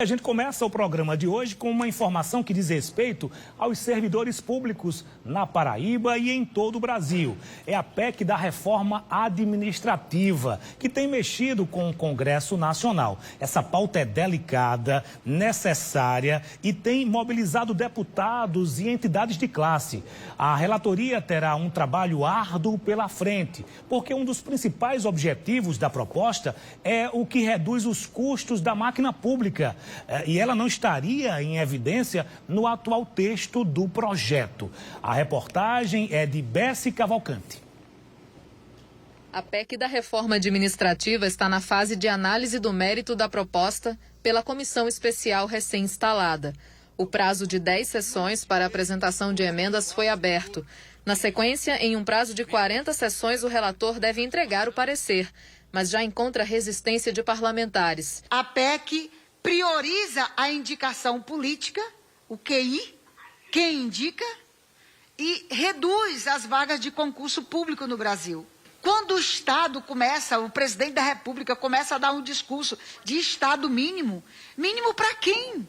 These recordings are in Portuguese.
A gente começa o programa de hoje com uma informação que diz respeito aos servidores públicos na Paraíba e em todo o Brasil. É a PEC da reforma administrativa, que tem mexido com o Congresso Nacional. Essa pauta é delicada, necessária e tem mobilizado deputados e entidades de classe. A relatoria terá um trabalho árduo pela frente, porque um dos principais objetivos da proposta é o que reduz os custos da máquina pública. E ela não estaria em evidência no atual texto do projeto. A reportagem é de Bessi Cavalcante. A PEC da reforma administrativa está na fase de análise do mérito da proposta pela comissão especial recém-instalada. O prazo de 10 sessões para apresentação de emendas foi aberto. Na sequência, em um prazo de 40 sessões, o relator deve entregar o parecer, mas já encontra resistência de parlamentares. A PEC prioriza a indicação política, o QI, quem indica, e reduz as vagas de concurso público no Brasil. Quando o Estado começa, o presidente da República começa a dar um discurso de Estado mínimo, mínimo para quem?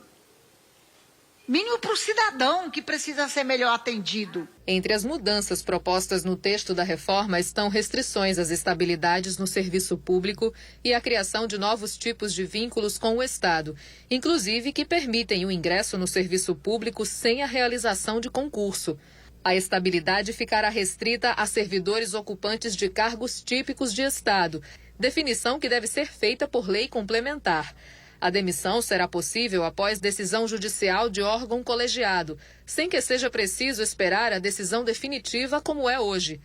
Mínimo para o cidadão que precisa ser melhor atendido. Entre as mudanças propostas no texto da reforma estão restrições às estabilidades no serviço público e a criação de novos tipos de vínculos com o Estado, inclusive que permitem o ingresso no serviço público sem a realização de concurso. A estabilidade ficará restrita a servidores ocupantes de cargos típicos de Estado, definição que deve ser feita por lei complementar. A demissão será possível após decisão judicial de órgão colegiado, sem que seja preciso esperar a decisão definitiva como é hoje.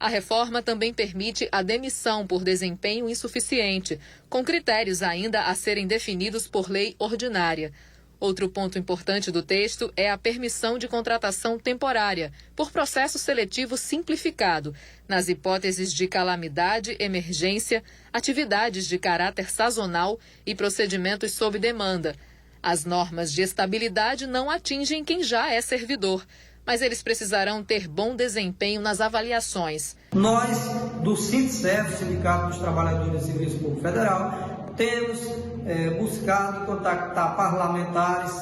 A reforma também permite a demissão por desempenho insuficiente, com critérios ainda a serem definidos por lei ordinária. Outro ponto importante do texto é a permissão de contratação temporária, por processo seletivo simplificado, nas hipóteses de calamidade, emergência, atividades de caráter sazonal e procedimentos sob demanda. As normas de estabilidade não atingem quem já é servidor, mas eles precisarão ter bom desempenho nas avaliações. Nós, do SINDSEF, Sindicato dos Trabalhadores do Serviço Público Federal, temos buscado contactar parlamentares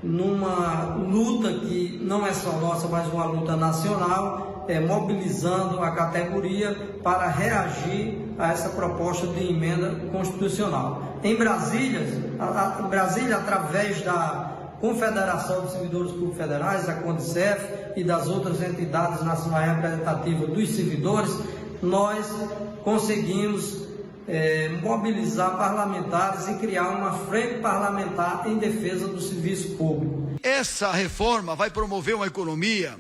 numa luta que não é só nossa, mas uma luta nacional, mobilizando a categoria para reagir a essa proposta de emenda constitucional. Em Brasília, através da Confederação dos Servidores Públicos Federais, a CONDICEF e das outras entidades nacionais representativas dos servidores, nós conseguimos mobilizar parlamentares e criar uma frente parlamentar em defesa do serviço público. Essa reforma vai promover uma economia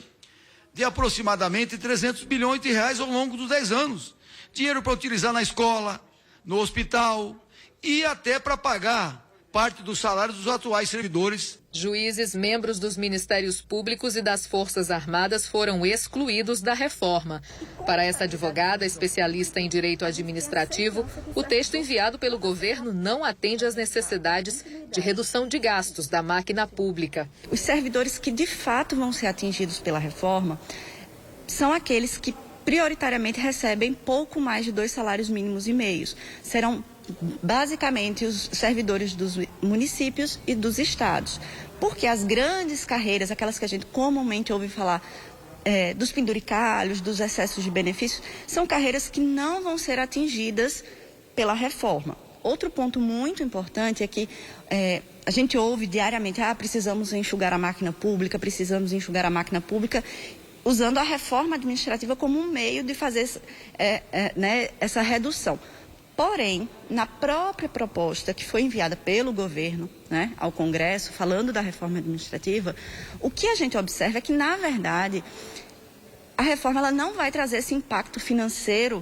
de aproximadamente 300 bilhões de reais ao longo dos 10 anos. Dinheiro para utilizar na escola, no hospital e até para pagar parte dos salários dos atuais servidores. Juízes, membros dos Ministérios Públicos e das Forças Armadas foram excluídos da reforma. Para essa advogada, especialista em direito administrativo, o texto enviado pelo governo não atende às necessidades de redução de gastos da máquina pública. Os servidores que de fato vão ser atingidos pela reforma são aqueles que prioritariamente recebem pouco mais de 2 salários mínimos e meios. Serão basicamente os servidores dos municípios e dos estados, porque as grandes carreiras, aquelas que a gente comumente ouve falar dos penduricalhos, dos excessos de benefícios, são carreiras que não vão ser atingidas pela reforma. Outro ponto muito importante é que a gente ouve diariamente, precisamos enxugar a máquina pública, usando a reforma administrativa como um meio de fazer essa redução. Porém, na própria proposta que foi enviada pelo governo ao Congresso, falando da reforma administrativa, o que a gente observa é que, na verdade, a reforma ela não vai trazer esse impacto financeiro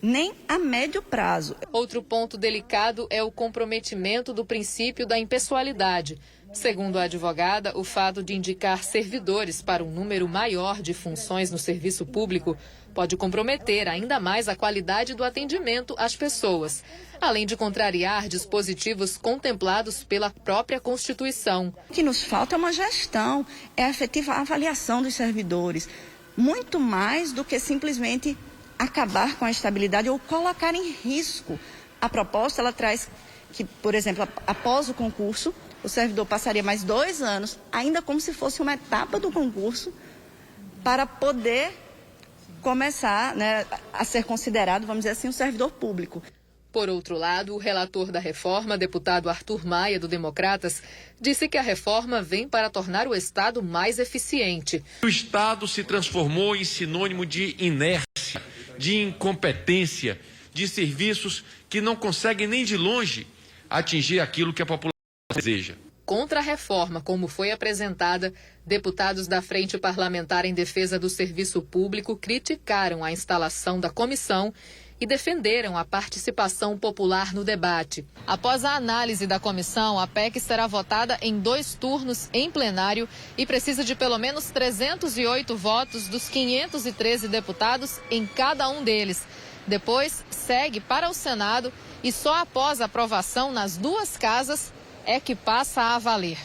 nem a médio prazo. Outro ponto delicado é o comprometimento do princípio da impessoalidade. Segundo a advogada, o fato de indicar servidores para um número maior de funções no serviço público pode comprometer ainda mais a qualidade do atendimento às pessoas, além de contrariar dispositivos contemplados pela própria Constituição. O que nos falta é uma gestão, é a efetiva avaliação dos servidores, muito mais do que simplesmente acabar com a estabilidade ou colocar em risco. A proposta ela traz que, por exemplo, após o concurso, o servidor passaria mais 2 anos, ainda como se fosse uma etapa do concurso, para poder começar, né, a ser considerado, vamos dizer assim, um servidor público. Por outro lado, o relator da reforma, deputado Arthur Maia, do Democratas, disse que a reforma vem para tornar o Estado mais eficiente. O Estado se transformou em sinônimo de inércia, de incompetência, de serviços que não conseguem nem de longe atingir aquilo que a população deseja. Contra a reforma, como foi apresentada, deputados da Frente Parlamentar em Defesa do Serviço Público criticaram a instalação da comissão e defenderam a participação popular no debate. Após a análise da comissão, a PEC será votada em 2 turnos em plenário e precisa de pelo menos 308 votos dos 513 deputados em cada um deles. Depois, segue para o Senado e só após a aprovação nas 2 casas é que passa a valer.